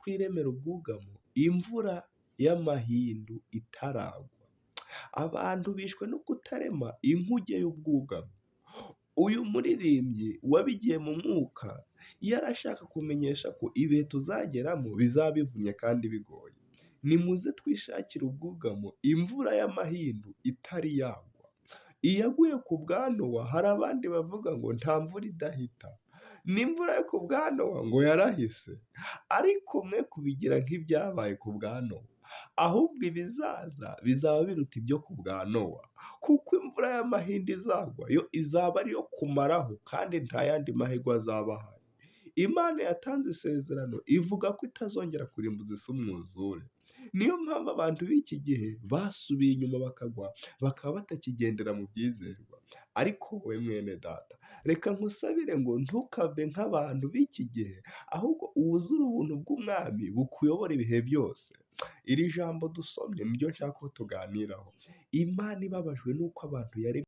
twiremera ubwugamo imvura y'amahindu itaragwa. Abantu bishwe no kutarema inkuge y'ubwugamo. Uyu muririmbyi wabigiye mu mwuka yari ashaka kumenyesha ko ibihe tuzageramo bizaba bivunye kandi bigoye. Nimuze twishakire ubwugamo imvura y'amahindu itari yagwa. Iyaguye ku bwa Nowa hari abandi bavuga ngo nta mvura idahita, n'imvura yo ku bwa Nowa ngo yarahise, ariko mwe kubigira nk'ibyabaye ku bwa Nowa, ahubwo ibizaza bizaba biruta ibyo ku bwa Nowa, kuko imvura y'amahindu izagwa yo izaba ari iyo kumaraho kandi nta yandi mahirwe azaba ahari. Imana yatanze isezerano ivuga ko itazongera kurimbuza isi umwuzure. Niyo mpamvu abantu b'iki gihe basubiye inyuma bakagwa, bakaba batakigendera mu byizerwa. Ariko wowe mwene data, reka nkusabire ngo ntukave nk'abantu b'iki gihe, ahubwo wuzure ubuntu bw'umwami bukuyobora ibihe byose. Iri jambo dusomye niryo nshaka ko tuganiraho. Imana ibabajwe n'uko abantu yaremye